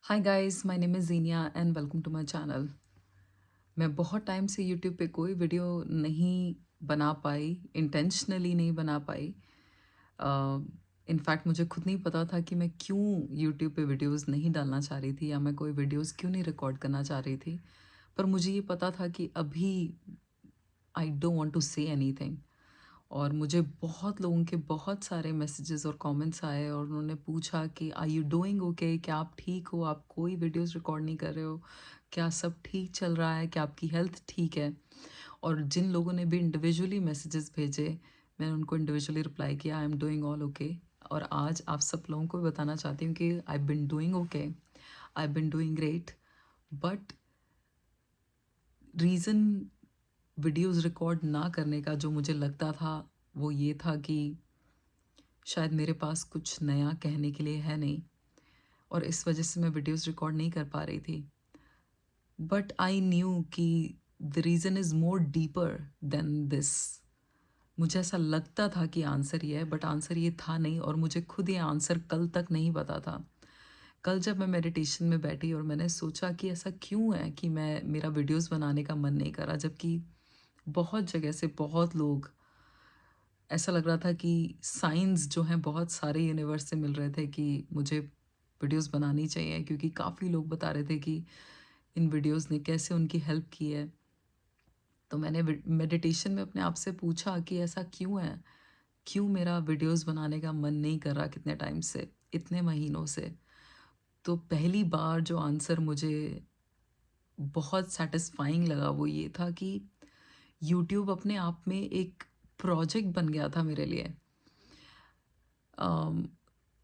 Hi guys, my name is Zeenia and welcome to my channel. मैं बहुत time से YouTube पे कोई वीडियो नहीं बना पाई, इंटेंशनली नहीं बना पाई। इनफैक्ट मुझे खुद नहीं पता था कि मैं क्यों यूट्यूब पे वीडियोस नहीं डालना चाह रही थी या मैं कोई वीडियोस क्यों नहीं रिकॉर्ड करना चाह रही थी। पर मुझे ये पता था कि अभी I don't want to say anything. और मुझे बहुत लोगों के बहुत सारे मैसेजेस और कमेंट्स आए और उन्होंने पूछा कि आर यू डूइंग ओके, क्या आप ठीक हो, आप कोई वीडियोस रिकॉर्ड नहीं कर रहे हो, क्या सब ठीक चल रहा है, क्या आपकी हेल्थ ठीक है। और जिन लोगों ने भी इंडिविजुअली मैसेजेस भेजे, मैंने उनको इंडिविजुअली रिप्लाई किया, I am doing all okay. और आज आप सब लोगों को भी बताना चाहती हूँ कि I been doing okay, I been doing great. But reason videos record ना करने का जो मुझे लगता था वो ये था कि शायद मेरे पास कुछ नया कहने के लिए है नहीं, और इस वजह से मैं वीडियोस रिकॉर्ड नहीं कर पा रही थी। बट आई न्यू कि the reason is more deeper than this. मुझे ऐसा लगता था कि आंसर ये है, बट आंसर ये था नहीं, और मुझे खुद ये आंसर कल तक नहीं पता था। कल जब मैं मेडिटेशन में बैठी और मैंने सोचा कि ऐसा क्यों है कि मैं मेरा वीडियोस बनाने का मन नहीं करा, जबकि बहुत जगह से बहुत लोग, ऐसा लग रहा था कि साइंस जो हैं बहुत सारे यूनिवर्स से मिल रहे थे कि मुझे वीडियोस बनानी चाहिए, क्योंकि काफ़ी लोग बता रहे थे कि इन वीडियोस ने कैसे उनकी हेल्प की है। तो मैंने मेडिटेशन में अपने आप से पूछा कि ऐसा क्यों है, क्यों मेरा वीडियोस बनाने का मन नहीं कर रहा कितने टाइम से, इतने महीनों से। तो पहली बार जो आंसर मुझे बहुत सेटिस्फाइंग लगा वो ये था कि यूट्यूब अपने आप में एक प्रोजेक्ट बन गया था मेरे लिए। अम,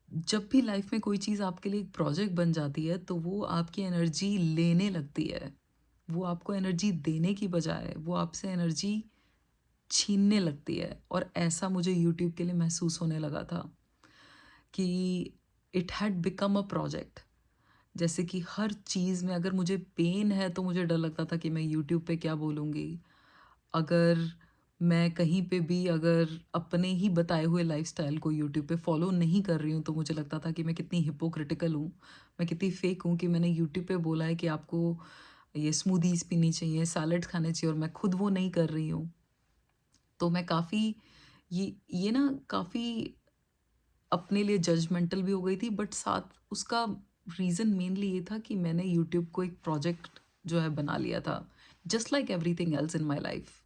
जब भी लाइफ में कोई चीज़ आपके लिए एक प्रोजेक्ट बन जाती है तो वो आपकी एनर्जी लेने लगती है। वो आपको एनर्जी देने की बजाय वो आपसे एनर्जी छीनने लगती है, और ऐसा मुझे यूट्यूब के लिए महसूस होने लगा था कि it had become a project. जैसे कि हर चीज़ में अगर मुझे पेन है तो मुझे डर लगता था कि मैं यूट्यूब पे क्या बोलूँगी। अगर मैं कहीं पे भी अगर अपने ही बताए हुए लाइफ़स्टाइल को यूट्यूब पे फ़ॉलो नहीं कर रही हूँ, तो मुझे लगता था कि मैं कितनी हिपोक्रिटिकल हूँ, मैं कितनी फ़ेक हूँ कि मैंने यूट्यूब पे बोला है कि आपको ये स्मूदीज़ पीनी चाहिए, सैलेड खाने चाहिए, और मैं खुद वो नहीं कर रही हूँ। तो मैं काफ़ी ये ना काफ़ी अपने लिए जजमेंटल भी हो गई थी, बट साथ उसका रीज़न मेनली ये था कि मैंने यूट्यूब को एक प्रोजेक्ट जो है बना लिया था, just like everything else in my life.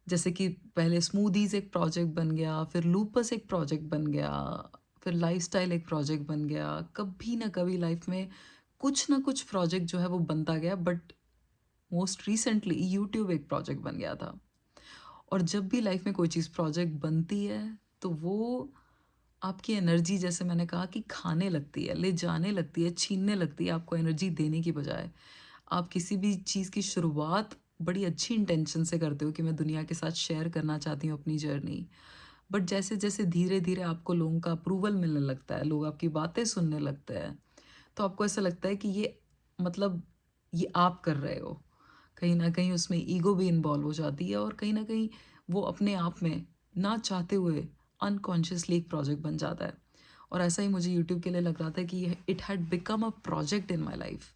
जैसे कि पहले स्मूदीज़ एक प्रोजेक्ट बन गया, फिर लूपस एक प्रोजेक्ट बन गया, फिर लाइफ़स्टाइल एक प्रोजेक्ट बन गया। कभी ना कभी लाइफ में कुछ ना कुछ प्रोजेक्ट जो है वो बनता गया, बट मोस्ट रिसेंटली यूट्यूब एक प्रोजेक्ट बन गया था। और जब भी लाइफ में कोई चीज़ प्रोजेक्ट बनती है तो वो आपकी एनर्जी, जैसे मैंने कहा, कि खाने लगती है, ले जाने लगती है, छीनने लगती है आपको एनर्जी देने की बजाय। आप किसी भी चीज़ की शुरुआत बड़ी अच्छी इंटेंशन से करते हो कि मैं दुनिया के साथ शेयर करना चाहती हूँ अपनी जर्नी। बट जैसे-जैसे धीरे-धीरे आपको लोगों का अप्रूवल मिलने लगता है, लोग आपकी बातें सुनने लगते हैं, तो आपको ऐसा लगता है कि ये मतलब ये आप कर रहे हो। कहीं न कहीं उसमें ईगो भी इन्वॉल्व हो जाती है, और कहीं न कहीं वो अपने आप में ना चाहते हुए अनकॉन्शियसली एक प्रोजेक्ट बन जाता है। और ऐसा ही मुझे यूट्यूब के लिए लग रहा था कि it had become a project in my life,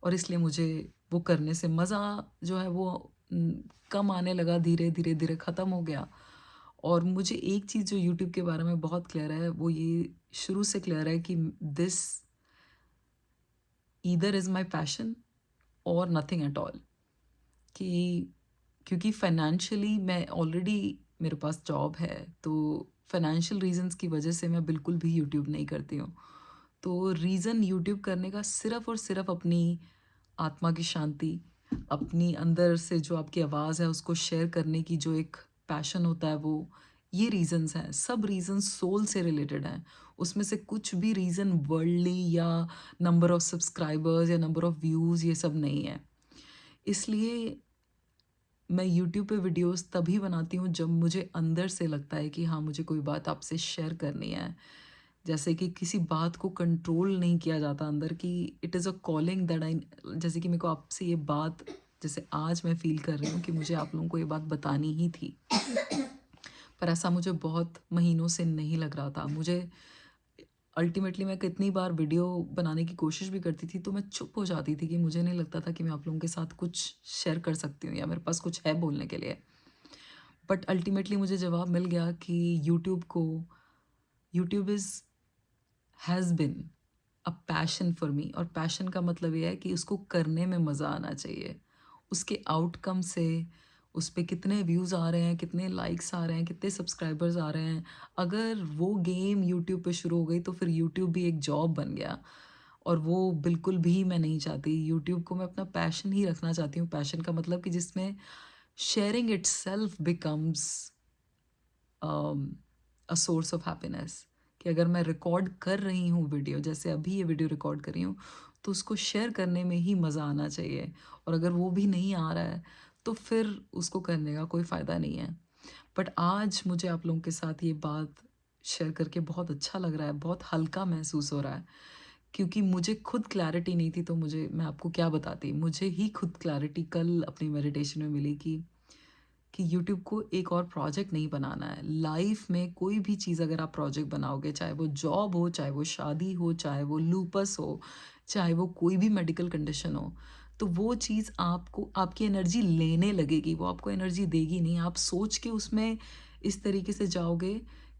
और इसलिए मुझे वो करने से मज़ा जो है वो कम आने लगा, धीरे-धीरे ख़त्म हो गया। और मुझे एक चीज़ जो यूट्यूब के बारे में बहुत क्लियर है, वो ये शुरू से क्लियर है कि this either is my passion और नथिंग एट ऑल। कि क्योंकि फाइनेंशियली मैं ऑलरेडी, मेरे पास जॉब है, तो फाइनेंशियल रीजंस की वजह से मैं बिल्कुल भी यूट्यूब नहीं करती हूँ। तो रीज़न यूट्यूब करने का सिर्फ़ और सिर्फ़ अपनी आत्मा की शांति, अपनी अंदर से जो आपकी आवाज़ है उसको शेयर करने की जो एक पैशन होता है, वो ये रीज़न्स हैं। सब रीज़न्स सोल से रिलेटेड हैं। उसमें से कुछ भी रीज़न वर्ल्डली या नंबर ऑफ़ सब्सक्राइबर्स या नंबर ऑफ़ व्यूज़ ये सब नहीं है। इसलिए मैं यूट्यूब पे वीडियोस तभी बनाती हूँ जब मुझे अंदर से लगता है कि हाँ, मुझे कोई बात आपसे शेयर करनी है। जैसे कि किसी बात को कंट्रोल नहीं किया जाता अंदर, कि it is a calling that I, जैसे कि मेरे को आपसे ये बात, जैसे आज मैं फ़ील कर रही हूँ कि मुझे आप लोगों को ये बात बतानी ही थी। पर ऐसा मुझे बहुत महीनों से नहीं लग रहा था। मुझे अल्टीमेटली मैं कितनी बार वीडियो बनाने की कोशिश भी करती थी, तो मैं चुप हो जाती थी कि मुझे नहीं लगता था कि मैं आप लोगों के साथ कुछ शेयर कर सकती हूँ या मेरे पास कुछ है बोलने के लिए। बट अल्टीमेटली मुझे जवाब मिल गया कि YouTube has been a passion for me, और पैशन का मतलब ये है कि उसको करने में मज़ा आना चाहिए। उसके आउटकम से, उस पे कितने व्यूज़ आ रहे हैं, कितने लाइक्स आ रहे हैं, कितने सब्सक्राइबर्स आ रहे हैं, अगर वो गेम यूट्यूब पे शुरू हो गई तो फिर यूट्यूब भी एक जॉब बन गया, और वो बिल्कुल भी मैं नहीं चाहती। यूट्यूब को मैं अपना पैशन ही रखना चाहती हूँ। पैशन का मतलब कि जिसमें sharing itself becomes a source of happiness, कि अगर मैं रिकॉर्ड कर रही हूँ वीडियो, जैसे अभी ये वीडियो रिकॉर्ड कर रही हूँ, तो उसको शेयर करने में ही मज़ा आना चाहिए, और अगर वो भी नहीं आ रहा है तो फिर उसको करने का कोई फ़ायदा नहीं है। बट आज मुझे आप लोगों के साथ ये बात शेयर करके बहुत अच्छा लग रहा है, बहुत हल्का महसूस हो रहा है, क्योंकि मुझे खुद क्लैरिटी नहीं थी, तो मैं आपको क्या बताती। मुझे ही खुद क्लैरिटी कल अपनी मेडिटेशन में मिली कि यूट्यूब को एक और प्रोजेक्ट नहीं बनाना है। लाइफ में कोई भी चीज़ अगर आप प्रोजेक्ट बनाओगे, चाहे वो जॉब हो, चाहे वो शादी हो, चाहे वो लूपस हो, चाहे वो कोई भी मेडिकल कंडीशन हो, तो वो चीज़ आपको आपकी एनर्जी लेने लगेगी, वो आपको एनर्जी देगी नहीं। आप सोच के उसमें इस तरीके से जाओगे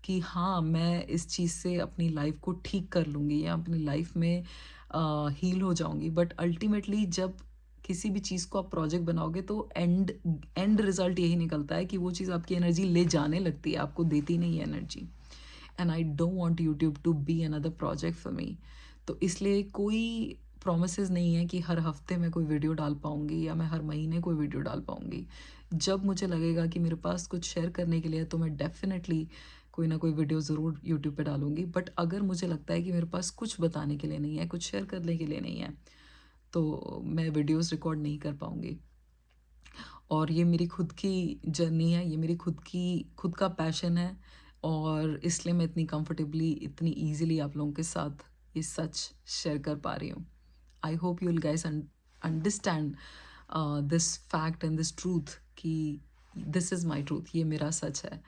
कि हाँ, मैं इस चीज़ से अपनी लाइफ को ठीक कर लूँगी या अपनी लाइफ में हील हो जाऊँगी। बट अल्टीमेटली जब किसी भी चीज़ को आप प्रोजेक्ट बनाओगे तो एंड एंड रिजल्ट यही निकलता है कि वो चीज़ आपकी एनर्जी ले जाने लगती है, आपको देती नहीं है energy. And I don't want YouTube to be another project for me. तो इसलिए कोई प्रोमिसेस नहीं है कि हर हफ्ते मैं कोई वीडियो डाल पाऊँगी या मैं हर महीने कोई वीडियो डाल पाऊँगी। जब मुझे लगेगा कि मेरे पास कुछ शेयर करने के लिए है, तो मैं डेफ़िनेटली कोई ना कोई वीडियो ज़रूर यूट्यूब पे डालूँगी। बट अगर मुझे लगता है कि मेरे पास कुछ बताने के लिए नहीं है, कुछ शेयर करने के लिए नहीं है, तो मैं वीडियोज़ रिकॉर्ड नहीं कर पाऊँगी। और ये मेरी खुद की जर्नी है, ये मेरी खुद का पैशन है, और इसलिए मैं इतनी कंफर्टेबली, इतनी ईज़िली आप लोगों के साथ ये सच शेयर कर पा रही हूँ। I hope you will guys understand this fact and this truth कि दिस इज़ माय ट्रूथ, ये मेरा सच है।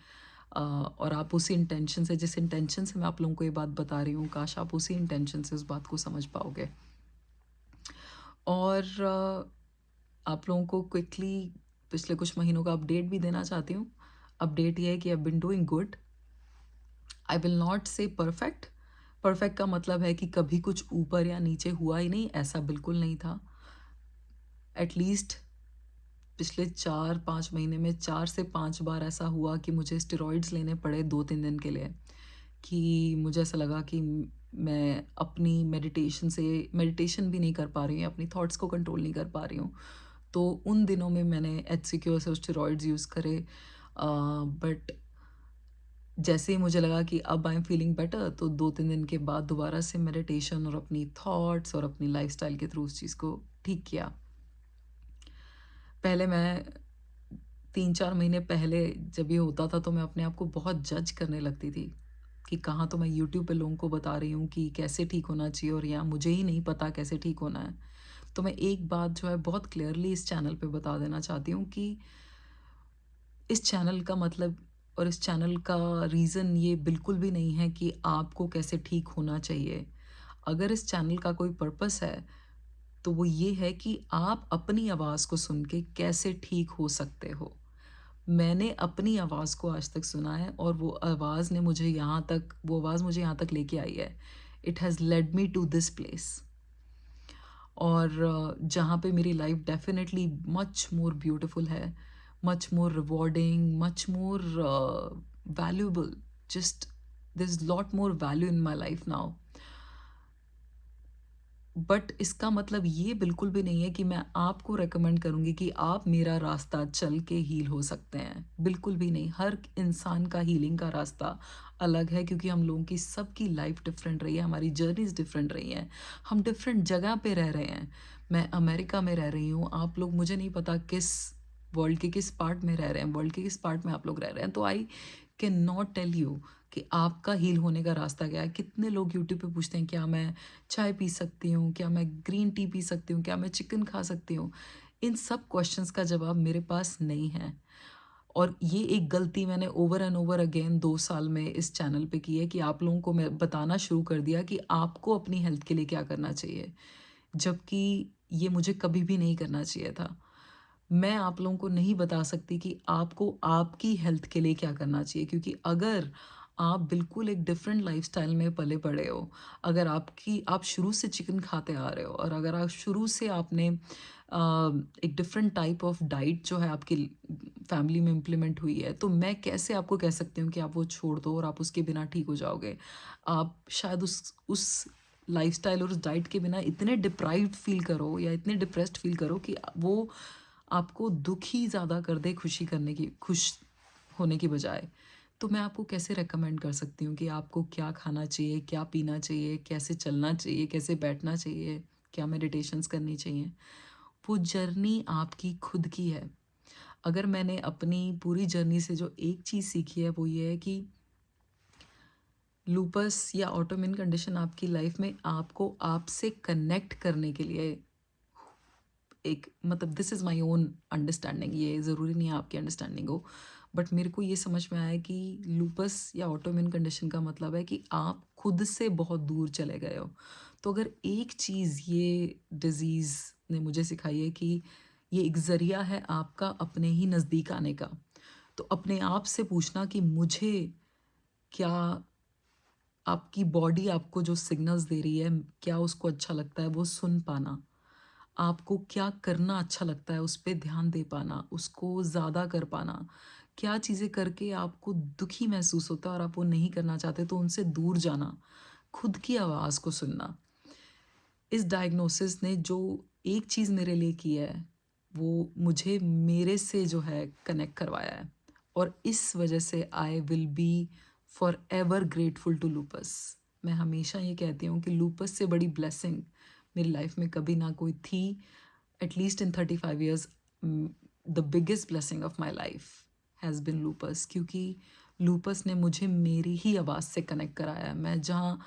और आप उसी इंटेंशन से, जिस इंटेंशन से मैं आप लोगों को ये बात बता रही हूँ, काश आप उसी इंटेंशन से उस बात को समझ पाओगे। और आप लोगों को क्विकली पिछले कुछ महीनों का अपडेट भी देना चाहती हूँ। अपडेट ये है कि I have been doing good. I will not say perfect. Perfect का मतलब है कि कभी कुछ ऊपर या नीचे हुआ ही नहीं, ऐसा बिल्कुल नहीं था। एटलीस्ट पिछले 4-5 महीने में 4 से 5 बार ऐसा हुआ कि मुझे स्टेरॉइड्स लेने पड़े 2-3 दिन के लिए, कि मुझे ऐसा लगा कि मैं अपनी मेडिटेशन भी नहीं कर पा रही हूँ, अपनी थॉट्स को कंट्रोल नहीं कर पा रही हूँ। तो उन दिनों में मैंने एचसीक्यू से स्टेरॉइड्स यूज़ करे, बट जैसे ही मुझे लगा कि अब आई एम फीलिंग बेटर, तो 2-3 दिन के बाद दोबारा से मेडिटेशन और अपनी थॉट्स और अपनी लाइफ़स्टाइल के थ्रू उस चीज़ को ठीक किया। पहले मैं 3-4 महीने पहले जब ये होता था, तो मैं अपने आप को बहुत जज करने लगती थी कि कहाँ तो मैं यूट्यूब पे लोगों को बता रही हूँ कि कैसे ठीक होना चाहिए, और यहाँ मुझे ही नहीं पता कैसे ठीक होना है। तो मैं एक बात जो है बहुत क्लियरली इस चैनल पे बता देना चाहती हूँ कि इस चैनल का मतलब और इस चैनल का रीज़न ये बिल्कुल भी नहीं है कि आपको कैसे ठीक होना चाहिए। अगर इस चैनल का कोई पर्पस है, तो वो ये है कि आप अपनी आवाज़ को सुन के कैसे ठीक हो सकते हो। मैंने अपनी आवाज़ को आज तक सुना है, और वो आवाज़ मुझे यहाँ तक लेके आई है। It has led me to this place, और जहाँ पे मेरी life definitely much more beautiful है, much more rewarding, much more valuable, just there is lot more value in my life now. But इसका मतलब ये बिल्कुल भी नहीं है कि मैं आपको रिकमेंड करूँगी कि आप मेरा रास्ता चल के हील हो सकते हैं, बिल्कुल भी नहीं। हर इंसान का हीलिंग का रास्ता अलग है, क्योंकि हम लोगों की सबकी लाइफ डिफरेंट रही है, हमारी जर्नीज़ डिफरेंट रही हैं, हम डिफरेंट जगह पे रह रहे हैं। मैं अमेरिका में रह रही हूँ, आप लोग मुझे नहीं पता वर्ल्ड के किस पार्ट में रह रहे हैं, वर्ल्ड के किस पार्ट में आप लोग रह रहे हैं, तो I can not tell you कि आपका हील होने का रास्ता क्या है। कितने लोग यूट्यूब पे पूछते हैं, क्या मैं चाय पी सकती हूँ, क्या मैं ग्रीन टी पी सकती हूँ, क्या मैं चिकन खा सकती हूँ। इन सब क्वेश्चंस का जवाब मेरे पास नहीं है। और ये एक गलती मैंने ओवर एंड ओवर अगेन 2 साल में इस चैनल पे की है कि आप लोगों को मैं बताना शुरू कर दिया कि आपको अपनी हेल्थ के लिए क्या करना चाहिए, जबकि ये मुझे कभी भी नहीं करना चाहिए था। मैं आप लोगों को नहीं बता सकती कि आपको आपकी हेल्थ के लिए क्या करना चाहिए, क्योंकि अगर आप बिल्कुल एक डिफरेंट लाइफ़स्टाइल में पले-बड़े हो, अगर आप शुरू से चिकन खाते आ रहे हो और अगर आप शुरू से आपने एक डिफरेंट टाइप ऑफ डाइट जो है आपकी फैमिली में इम्प्लीमेंट हुई है, तो मैं कैसे आपको कह सकती हूँ कि आप वो छोड़ दो और आप उसके बिना ठीक हो जाओगे। आप शायद उस लाइफ़स्टाइल और उस डाइट के बिना इतने डिप्राइव्ड फ़ील करो या इतने डिप्रेस्ड फ़ील करो कि वो आपको दुखी ज़्यादा कर दे खुश होने की बजाय। तो मैं आपको कैसे रिकमेंड कर सकती हूँ कि आपको क्या खाना चाहिए, क्या पीना चाहिए, कैसे चलना चाहिए, कैसे बैठना चाहिए, क्या मेडिटेशंस करनी चाहिए। वो जर्नी आपकी खुद की है। अगर मैंने अपनी पूरी जर्नी से जो एक चीज़ सीखी है वो ये है कि लूपस या ऑटोइम्यून कंडीशन आपकी लाइफ में आपको आपसे कनेक्ट करने के लिए एक मतलब this is my own understanding, ये ज़रूरी नहीं है आपकी अंडरस्टैंडिंग हो, बट मेरे को ये समझ में आया कि लूपस या ऑटोइम्यून कंडीशन का मतलब है कि आप खुद से बहुत दूर चले गए हो। तो अगर एक चीज़ ये डिज़ीज़ ने मुझे सिखाई है कि ये एक ज़रिया है आपका अपने ही नज़दीक आने का। तो अपने आप से पूछना कि मुझे क्या, आपकी बॉडी आपको जो सिग्नल्स दे रही है, क्या उसको अच्छा लगता है वो सुन पाना। आपको क्या करना अच्छा लगता है, उस पे ध्यान दे पाना, उसको ज़्यादा कर पाना। क्या चीज़ें करके आपको दुखी महसूस होता है और आप वो नहीं करना चाहते तो उनसे दूर जाना। खुद की आवाज़ को सुनना। इस डायग्नोसिस ने जो एक चीज़ मेरे लिए की है, वो मुझे मेरे से जो है कनेक्ट करवाया है। और इस वजह से I will be forever grateful to lupus. मैं हमेशा ये कहती हूँ कि लूपस से बड़ी ब्लेसिंग मेरी लाइफ में कभी ना कोई थी। At least in 35 years the biggest blessing of my life has been lupus, क्योंकि लूपस ने मुझे मेरी ही आवाज़ से कनेक्ट कराया है। मैं जहाँ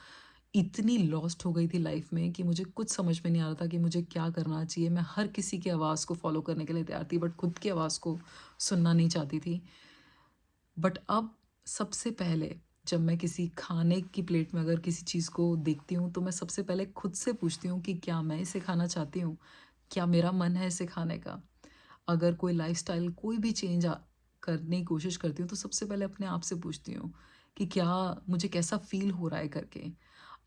इतनी लॉस्ट हो गई थी लाइफ में कि मुझे कुछ समझ में नहीं आ रहा था कि मुझे क्या करना चाहिए। मैं हर किसी की आवाज़ को फ़ॉलो करने के लिए तैयार थी, बट खुद की आवाज़ को सुनना नहीं चाहती थी। बट अब सबसे पहले जब मैं किसी खाने की प्लेट में अगर किसी चीज़ को देखती हूँ, तो मैं सबसे पहले खुद से पूछती हूँ कि क्या मैं इसे खाना चाहती हूँ? क्या मेरा मन है इसे खाने का? अगर कोई लाइफ़स्टाइल कोई भी चेंज करने की कोशिश करती हूँ, तो सबसे पहले अपने आप से पूछती हूँ कि क्या मुझे कैसा फ़ील हो रहा है करके।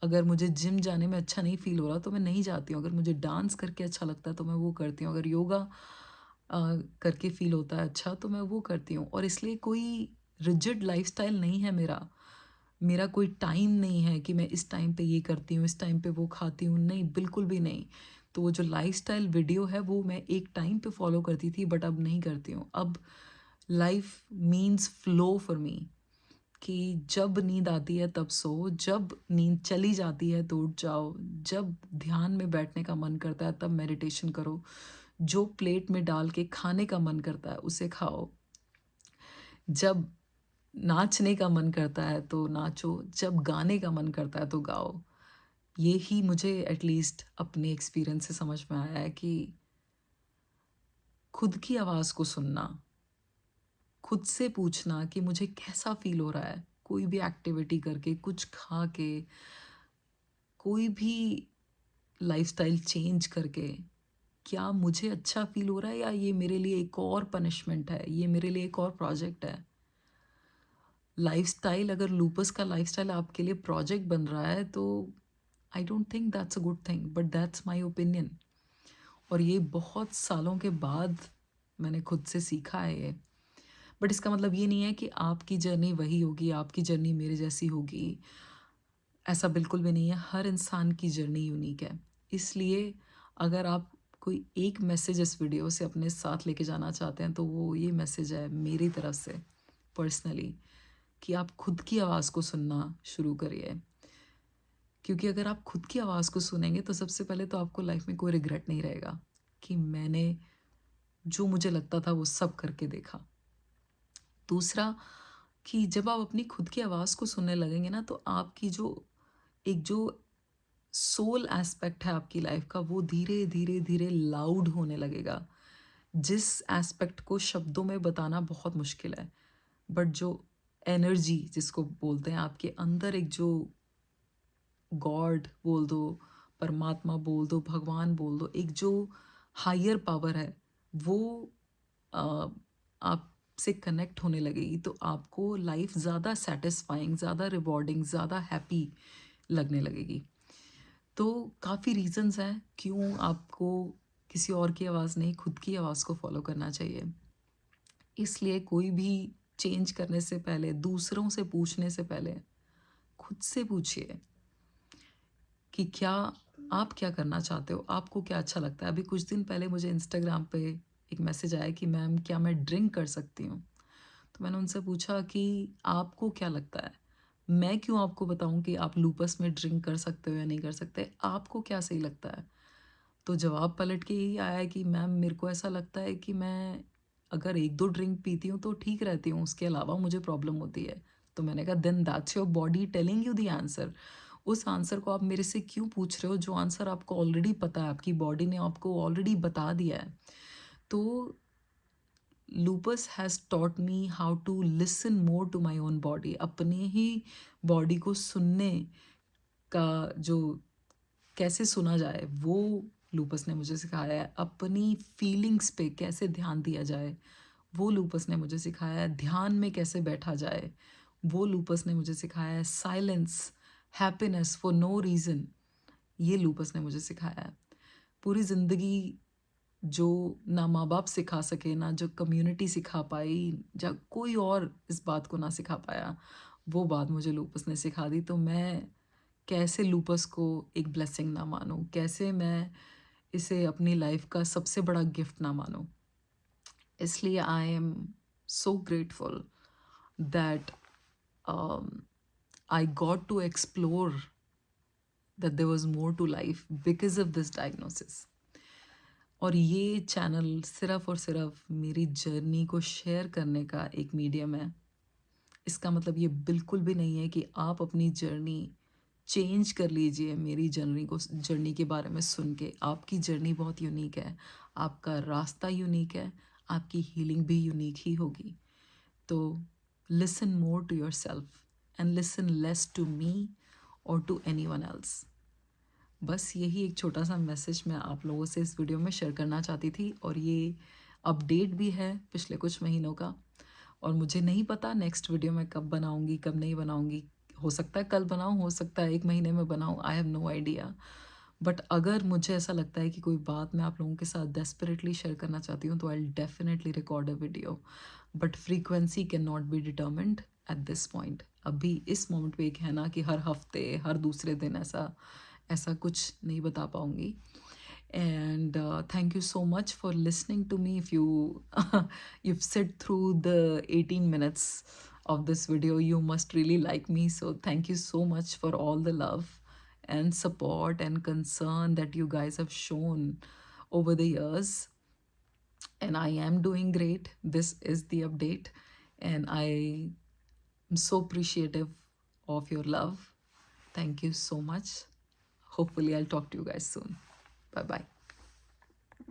अगर मुझे जिम जाने में अच्छा नहीं फ़ील हो रहा तो मैं नहीं जाती हूँ। अगर मुझे डांस करके अच्छा लगता है तो मैं वो करती हूँ। अगर योगा अ, करके फ़ील होता है अच्छा तो मैं वो करती हूँ। और इसलिए कोई रिजिड लाइफ़स्टाइल नहीं है मेरा। मेरा कोई टाइम नहीं है कि मैं इस टाइम पे ये करती हूँ, इस टाइम पे वो खाती हूँ, नहीं, बिल्कुल भी नहीं। तो वो जो लाइफ़स्टाइल वीडियो है वो मैं एक टाइम पे फ़ॉलो करती थी, बट अब नहीं करती हूँ। अब life means flow for me, कि जब नींद आती है तब सो, जब नींद चली जाती है तो उठ जाओ, जब ध्यान में बैठने का मन करता है तब मेडिटेशन करो, जो प्लेट में डाल के खाने का मन करता है उसे खाओ, जब नाचने का मन करता है तो नाचो, जब गाने का मन करता है तो गाओ। ये ही मुझे एटलीस्ट अपने एक्सपीरियंस से समझ में आया है कि खुद की आवाज़ को सुनना, खुद से पूछना कि मुझे कैसा फ़ील हो रहा है, कोई भी एक्टिविटी करके, कुछ खा के, कोई भी लाइफ़स्टाइल चेंज करके, क्या मुझे अच्छा फ़ील हो रहा है या ये मेरे लिए एक और पनिशमेंट है, ये मेरे लिए एक और प्रोजेक्ट है। लाइफ़स्टाइल अगर लूपस का लाइफ़स्टाइल आपके लिए प्रोजेक्ट बन रहा है तो I don't think that's a good thing, but that's my opinion. और ये बहुत सालों के बाद मैंने खुद से सीखा है ये। बट इसका मतलब ये नहीं है कि आपकी जर्नी वही होगी, आपकी जर्नी मेरे जैसी होगी, ऐसा बिल्कुल भी नहीं है। हर इंसान की जर्नी यूनिक है। इसलिए अगर आप कोई एक मैसेज इस वीडियो से अपने साथ लेके जाना चाहते हैं तो वो ये मैसेज है मेरी तरफ से पर्सनली, कि आप खुद की आवाज़ को सुनना शुरू करिए। क्योंकि अगर आप खुद की आवाज़ को सुनेंगे तो सबसे पहले तो आपको लाइफ में कोई रिग्रेट नहीं रहेगा कि मैंने जो मुझे लगता था वो सब करके देखा। दूसरा, कि जब आप अपनी खुद की आवाज़ को सुनने लगेंगे ना तो आपकी जो सोल एस्पेक्ट है आपकी लाइफ का वो धीरे धीरे धीरे लाउड होने लगेगा। जिस एस्पेक्ट को शब्दों में बताना बहुत मुश्किल है, बट जो एनर्जी जिसको बोलते हैं आपके अंदर, एक जो गॉड बोल दो, परमात्मा बोल दो, भगवान बोल दो, एक जो हायर पावर है, वो अ, आपसे कनेक्ट होने लगेगी तो आपको लाइफ ज़्यादा सेटिस्फाइंग, ज़्यादा रिवॉर्डिंग, ज़्यादा हैप्पी लगने लगेगी। तो काफ़ी रीज़न्स हैं क्यों आपको किसी और की आवाज़ नहीं, खुद की आवाज़ को फॉलो करना चाहिए। इसलिए कोई भी चेंज करने से पहले, दूसरों से पूछने से पहले, खुद से पूछिए कि क्या आप क्या करना चाहते हो? आपको क्या अच्छा लगता है? अभी कुछ दिन पहले मुझे इंस्टाग्राम पे एक मैसेज आया कि मैम क्या मैं ड्रिंक कर सकती हूँ? तो मैंने उनसे पूछा कि आपको क्या लगता है? मैं क्यों आपको बताऊँ कि आप लूपस में ड्रिंक कर सकते हो या नहीं कर सकते? आपको क्या सही लगता है? तो जवाब पलट के यही आया है कि मैम मेरे को ऐसा लगता है कि मैं अगर 1-2 ड्रिंक पीती हूँ तो ठीक रहती हूँ, उसके अलावा मुझे प्रॉब्लम होती है। तो मैंने कहा then that's your body telling you the answer. उस आंसर को आप मेरे से क्यों पूछ रहे हो जो आंसर आपको ऑलरेडी पता है, आपकी बॉडी ने आपको ऑलरेडी बता दिया है। तो lupus has taught me how to listen more to my own body. अपने ही बॉडी को सुनने का जो कैसे सुना जाए वो लूपस ने मुझे सिखाया है। अपनी फीलिंग्स पे कैसे ध्यान दिया जाए वो लूपस ने मुझे सिखाया है। ध्यान में कैसे बैठा जाए वो लूपस ने मुझे सिखाया है। Silence, happiness for no reason, ये लूपस ने मुझे सिखाया है। पूरी ज़िंदगी जो ना माँ बाप सिखा सके, ना जो कम्युनिटी सिखा पाई, या कोई और इस बात को ना सिखा पाया, वो बात मुझे लूपस ने सिखा दी। तो मैं कैसे लूपस को एक ब्लेसिंग ना मानूं, कैसे मैं इसे अपनी लाइफ का सबसे बड़ा गिफ्ट ना मानूं। इसलिए I am so grateful that I got to explore that there was more to life because of this diagnosis. और ये चैनल सिर्फ़ और सिर्फ़ मेरी जर्नी को शेयर करने का एक मीडियम है। इसका मतलब ये बिल्कुल भी नहीं है कि आप अपनी जर्नी चेंज कर लीजिए मेरी जर्नी के बारे में सुन के। आपकी जर्नी बहुत यूनिक है, आपका रास्ता यूनिक है, आपकी हीलिंग भी यूनिक ही होगी। तो listen more to yourself and listen less to me और टू एनीवन एल्स। बस यही एक छोटा सा मैसेज मैं आप लोगों से इस वीडियो में शेयर करना चाहती थी, और ये अपडेट भी है पिछले कुछ महीनों का। और मुझे नहीं पता नेक्स्ट वीडियो मैं कब बनाऊंगी, कब नहीं बनाऊंगी। हो सकता है कल बनाऊं, हो सकता है 1 महीने में बनाऊं, I have no idea. But अगर मुझे ऐसा लगता है कि कोई बात मैं आप लोगों के साथ डेस्परेटली शेयर करना चाहती हूँ तो I definitely record a video, but frequency can not be determined at this point. अभी इस मोमेंट पे एक है ना कि हर हफ्ते, हर दूसरे दिन ऐसा ऐसा कुछ नहीं बता पाऊंगी। And thank you so much for listening to me. If you you've sit through the 18 minutes of this video, you must really like me. So thank you so much for all the love and support and concern that you guys have shown over the years. And I am doing great. This is the update, and I am so appreciative of your love. Thank you so much. Hopefully I'll talk to you guys soon. Bye bye.